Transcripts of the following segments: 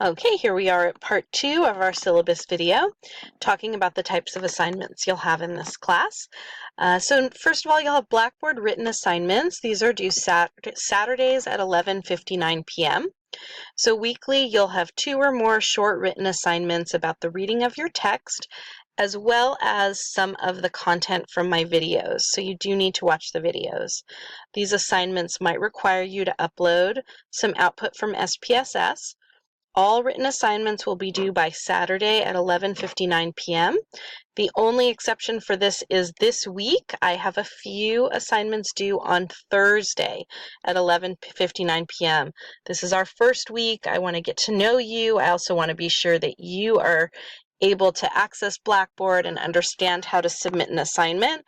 Okay, here we are at part 2 of our syllabus video, talking about the types of assignments you'll have in this class. So first of all, you'll have Blackboard written assignments. These are due Saturdays at 11:59 p.m. So weekly, you'll have 2 or more short written assignments about the reading of your text, as well as some of the content from my videos. So you do need to watch the videos. These assignments might require you to upload some output from SPSS. All written assignments will be due by Saturday at 11:59 p.m. The only exception for this is this week. I have a few assignments due on Thursday at 11:59 p.m. This is our first week. I want to get to know you. I also want to be sure that you are able to access Blackboard and understand how to submit an assignment.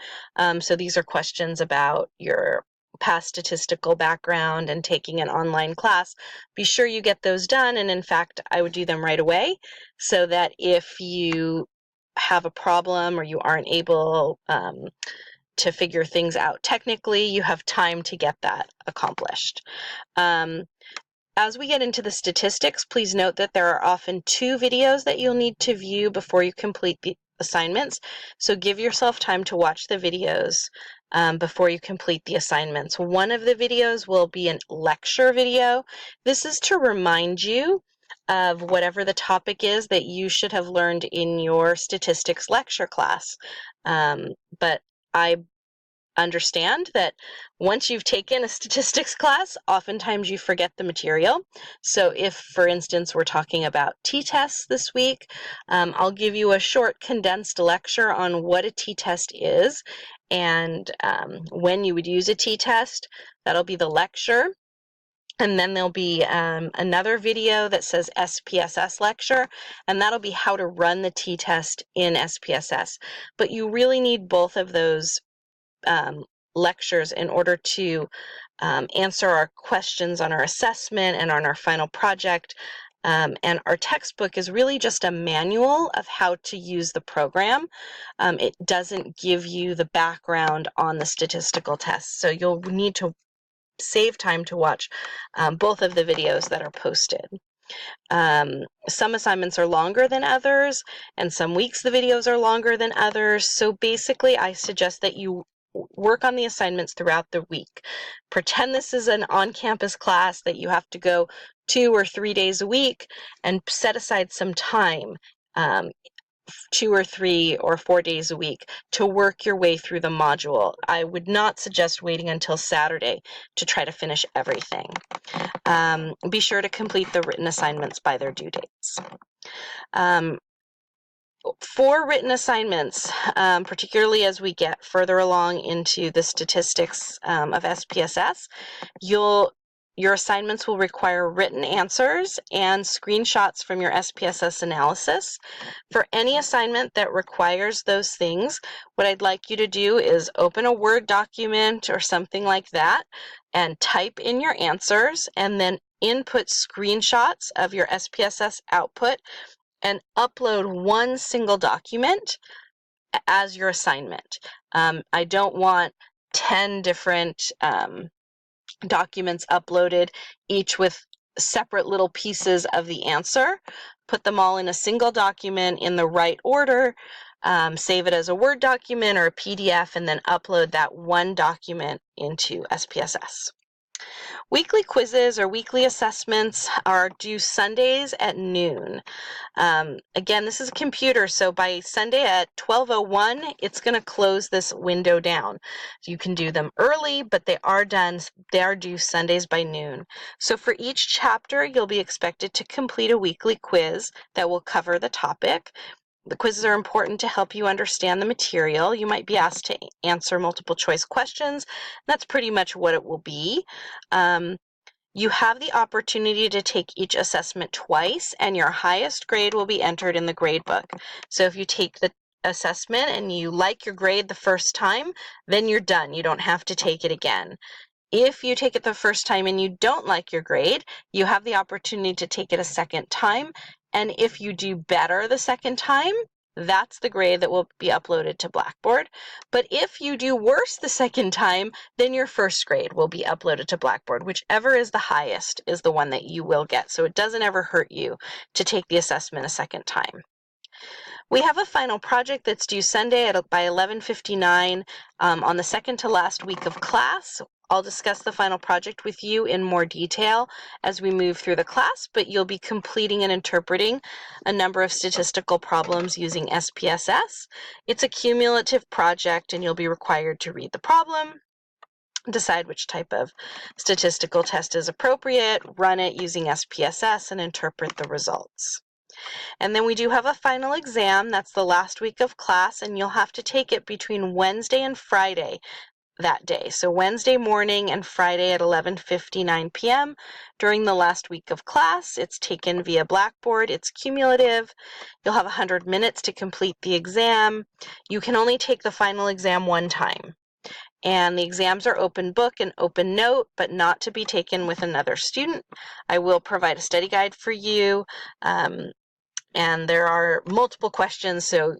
So these are questions about your past statistical background and taking an online class. Be sure you get those done, and in fact I would do them right away so that if you have a problem or you aren't able to figure things out technically, you have time to get that accomplished. As we get into the statistics, please note that there are often 2 videos that you'll need to view before you complete the assignments. So give yourself time to watch the videos before you complete the assignments. One of the videos will be a lecture video. This is to remind you of whatever the topic is that you should have learned in your statistics lecture class. But I understand that once you've taken a statistics class, oftentimes you forget the material. So if, for instance, we're talking about t-tests this week, I'll give you a short condensed lecture on what a t-test is and when you would use a t-test. That'll be the lecture. And then there'll be another video that says SPSS lecture, and that'll be how to run the t-test in SPSS. But you really need both of those lectures in order to answer our questions on our assessment and on our final project. And our textbook is really just a manual of how to use the program. It doesn't give you the background on the statistical tests, so you'll need to save time to watch both of the videos that are posted. Some assignments are longer than others, and some weeks the videos are longer than others. So basically, I suggest that you work on the assignments throughout the week. Pretend this is an on-campus class that you have to go 2 or 3 days a week, and set aside some time, 2 or 3 or 4 days a week, to work your way through the module. I would not suggest waiting until Saturday to try to finish everything. Be sure to complete the written assignments by their due dates. For written assignments, particularly as we get further along into the statistics of SPSS, your assignments will require written answers and screenshots from your SPSS analysis. For any assignment that requires those things, what I'd like you to do is open a Word document or something like that and type in your answers, and then input screenshots of your SPSS output and upload one single document as your assignment. I don't want 10 different documents uploaded, each with separate little pieces of the answer. Put them all in a single document in the right order, save it as a Word document or a PDF, and then upload that one document into SPSS. Weekly quizzes or weekly assessments are due Sundays at noon. Again, this is a computer, so by Sunday at 12:01, it's going to close this window down. You can do them early, but they are due Sundays by noon. So for each chapter, you'll be expected to complete a weekly quiz that will cover the topic. The quizzes are important to help you understand the material. You might be asked to answer multiple choice questions. That's pretty much what it will be. You have the opportunity to take each assessment twice, and your highest grade will be entered in the grade book. So if you take the assessment and you like your grade the first time, then you're done. You don't have to take it again. If you take it the first time and you don't like your grade, you have the opportunity to take it a second time. And if you do better the second time, that's the grade that will be uploaded to Blackboard. But if you do worse the second time, then your first grade will be uploaded to Blackboard. Whichever is the highest is the one that you will get. So it doesn't ever hurt you to take the assessment a second time. We have a final project that's due Sunday by 11:59 on the second to last week of class. I'll discuss the final project with you in more detail as we move through the class, but you'll be completing and interpreting a number of statistical problems using SPSS. It's a cumulative project, and you'll be required to read the problem, decide which type of statistical test is appropriate, run it using SPSS, and interpret the results. And then we do have a final exam. That's the last week of class, and you'll have to take it between Wednesday and Friday that day. So Wednesday morning and Friday at 11:59 p.m. during the last week of class. It's taken via Blackboard. It's cumulative. You'll have 100 minutes to complete the exam. You can only take the final exam one time. And the exams are open book and open note, but not to be taken with another student. I will provide a study guide for you. And there are multiple questions, so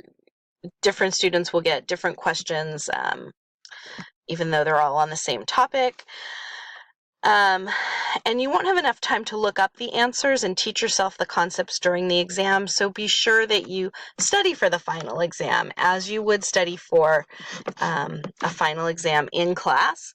different students will get different questions, even though they're all on the same topic. And you won't have enough time to look up the answers and teach yourself the concepts during the exam, so be sure that you study for the final exam as you would study for a final exam in class.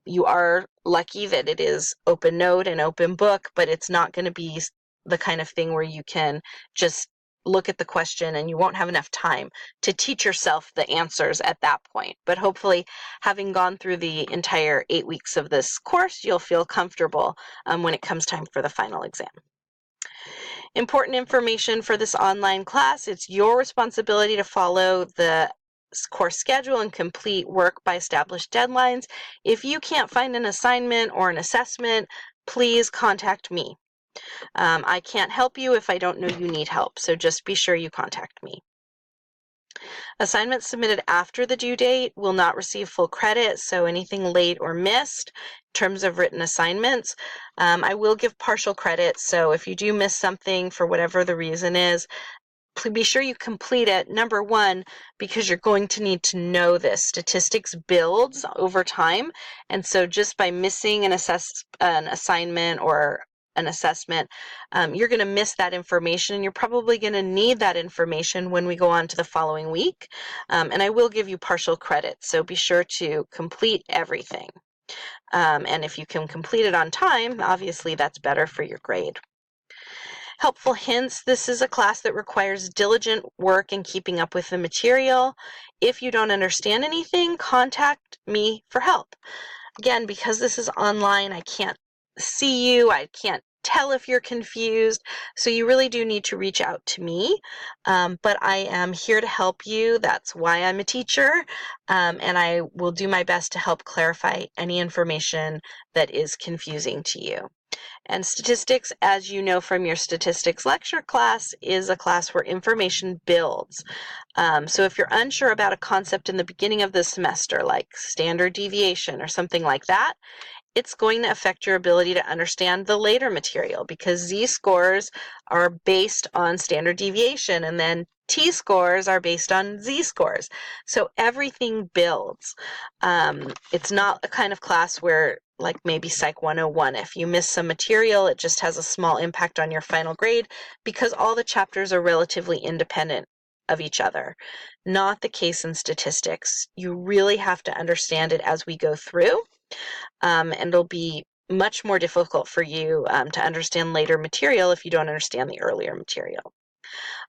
You are lucky that it is open note and open book, but it's not going to be the kind of thing where you can just look at the question and you won't have enough time to teach yourself the answers at that point. But hopefully, having gone through the entire 8 weeks of this course, you'll feel comfortable when it comes time for the final exam. Important information for this online class: it's your responsibility to follow the course schedule and complete work by established deadlines. If you can't find an assignment or an assessment, please contact me. I can't help you if I don't know you need help, so just be sure you contact me. Assignments submitted after the due date will not receive full credit, so anything late or missed in terms of written assignments, I will give partial credit, so if you do miss something for whatever the reason is, be sure you complete it. Number one, because you're going to need to know this. Statistics builds over time, and so just by missing an assignment or an assessment, you're going to miss that information, and you're probably going to need that information when we go on to the following week. And I will give you partial credit, so be sure to complete everything. And if you can complete it on time, obviously that's better for your grade. Helpful hints: this is a class that requires diligent work in keeping up with the material. If you don't understand anything, contact me for help. Again, because this is online, I can't see you, I can't tell if you're confused, so you really do need to reach out to me, but I am here to help you. That's why I'm a teacher, and I will do my best to help clarify any information that is confusing to you. And statistics, as you know from your statistics lecture class, is a class where information builds. So if you're unsure about a concept in the beginning of the semester, like standard deviation or something like that, it's going to affect your ability to understand the later material, because Z-scores are based on standard deviation, and then T-scores are based on Z-scores. So everything builds. It's not a kind of class where, like maybe Psych 101, if you miss some material, it just has a small impact on your final grade, because all the chapters are relatively independent of each other. Not the case in statistics. You really have to understand it as we go through, and it'll be much more difficult for you to understand later material if you don't understand the earlier material.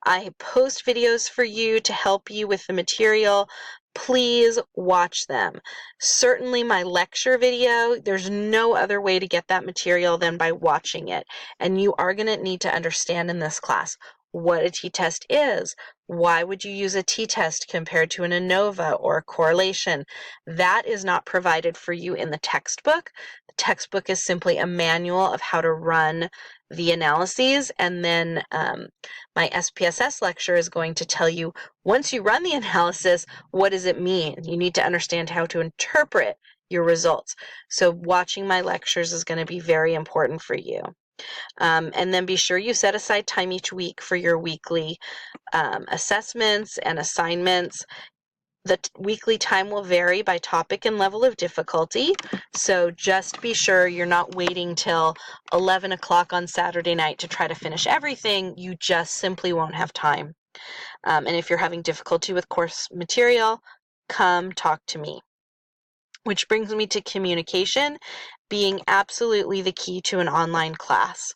I post videos for you to help you with the material. Please watch them. Certainly my lecture video, there's no other way to get that material than by watching it. And you are going to need to understand in this class what a t-test is. Why would you use a t-test compared to an ANOVA or a correlation? That is not provided for you in the textbook. The textbook is simply a manual of how to run the analyses, and then my SPSS lecture is going to tell you, once you run the analysis, what does it mean? You need to understand how to interpret your results. So watching my lectures is going to be very important for you. And then be sure you set aside time each week for your weekly assessments and assignments. The weekly time will vary by topic and level of difficulty, so just be sure you're not waiting till 11 o'clock on Saturday night to try to finish everything. You just simply won't have time. And if you're having difficulty with course material, come talk to me. Which brings me to communication being absolutely the key to an online class.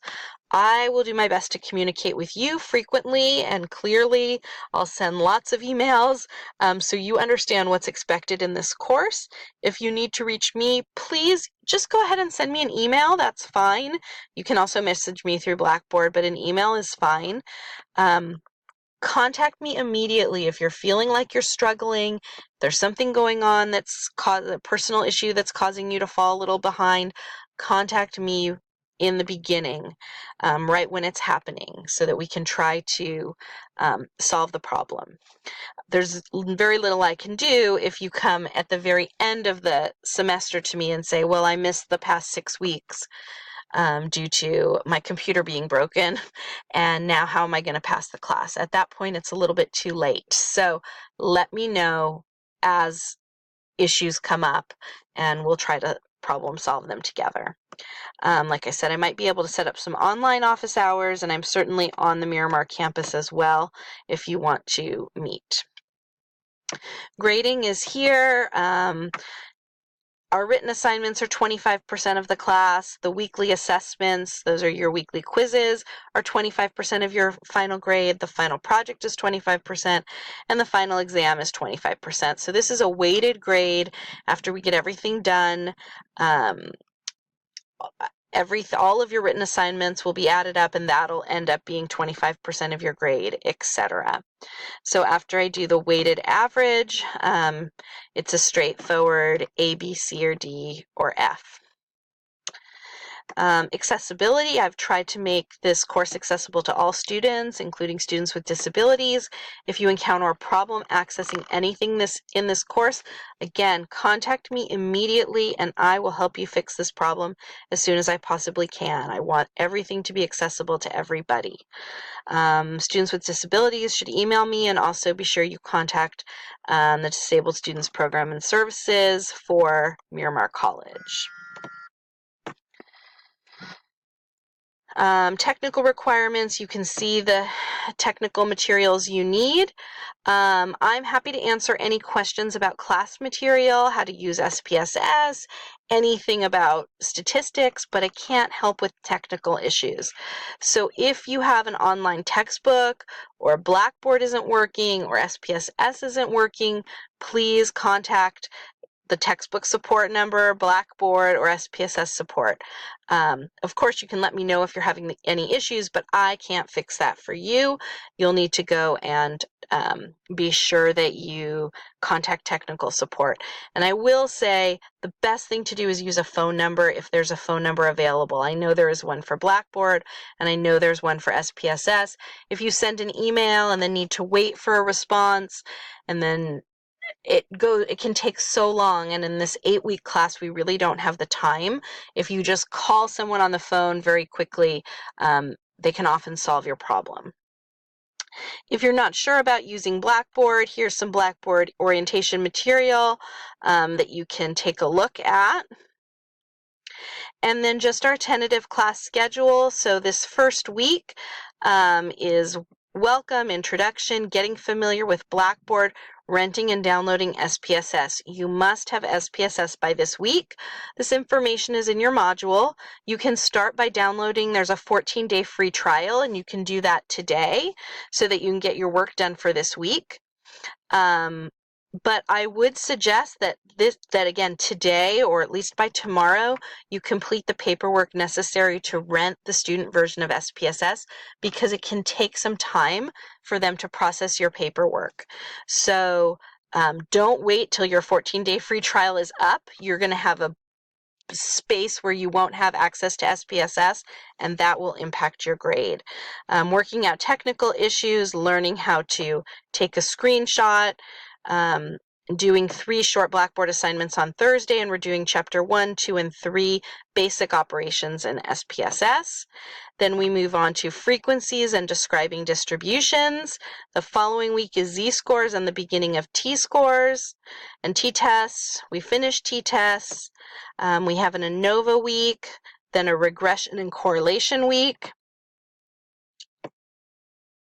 I will do my best to communicate with you frequently and clearly. I'll send lots of emails so you understand what's expected in this course. If you need to reach me, please just go ahead and send me an email. That's fine. You can also message me through Blackboard, but an email is fine. Contact me immediately if you're feeling like you're struggling, there's something going on that's a personal issue that's causing you to fall a little behind. Contact me in the beginning, right when it's happening, so that we can try to solve the problem. There's very little I can do if you come at the very end of the semester to me and say, well, I missed the past 6 weeks due to my computer being broken, and now how am I going to pass the class? At that point, it's a little bit too late. So let me know as issues come up, and we'll try to problem solve them together. Like I said, I might be able to set up some online office hours, and I'm certainly on the Miramar campus as well if you want to meet. Grading is here. Our written assignments are 25% of the class. The weekly assessments, those are your weekly quizzes, are 25% of your final grade. The final project is 25%, and the final exam is 25%. So this is a weighted grade after we get everything done. All of your written assignments will be added up, and that'll end up being 25% of your grade, etc. So after I do the weighted average, it's a straightforward A, B, C, or D, or F. Accessibility, I've tried to make this course accessible to all students, including students with disabilities. If you encounter a problem accessing anything in this course, again, contact me immediately and I will help you fix this problem as soon as I possibly can. I want everything to be accessible to everybody. Students with disabilities should email me, and also be sure you contact the Disabled Students Program and Services for Miramar College. Technical requirements, you can see the technical materials you need. I'm happy to answer any questions about class material, how to use SPSS, anything about statistics, but I can't help with technical issues. So if you have an online textbook, or Blackboard isn't working, or SPSS isn't working, please contact the textbook support number, Blackboard, or SPSS support. Of course, you can let me know if you're having any issues, but I can't fix that for you. You'll need to go and be sure that you contact technical support. And I will say the best thing to do is use a phone number if there's a phone number available. I know there is one for Blackboard, and I know there's one for SPSS. If you send an email and then need to wait for a response, and then it can take so long, and in this 8-week class we really don't have the time. If you just call someone on the phone very quickly, they can often solve your problem. If you're not sure about using Blackboard, here's some Blackboard orientation material that you can take a look at. And then just our tentative class schedule. So this first week is welcome, introduction, getting familiar with Blackboard, renting and downloading SPSS. You must have SPSS by this week. This information is in your module. You can start by downloading. There's a 14-day free trial, and you can do that today so that you can get your work done for this week. But I would suggest that again today, or at least by tomorrow, you complete the paperwork necessary to rent the student version of SPSS, because it can take some time for them to process your paperwork. So don't wait till your 14-day free trial is up. You're going to have a space where you won't have access to SPSS, and that will impact your grade. Working out technical issues, learning how to take a screenshot, doing 3 short Blackboard assignments on Thursday, and we're doing chapter 1, 2, and 3 basic operations in SPSS. Then we move on to frequencies and describing distributions. The following week is z-scores and the beginning of t-scores and t-tests. We finish t-tests. We have an ANOVA week, then a regression and correlation week.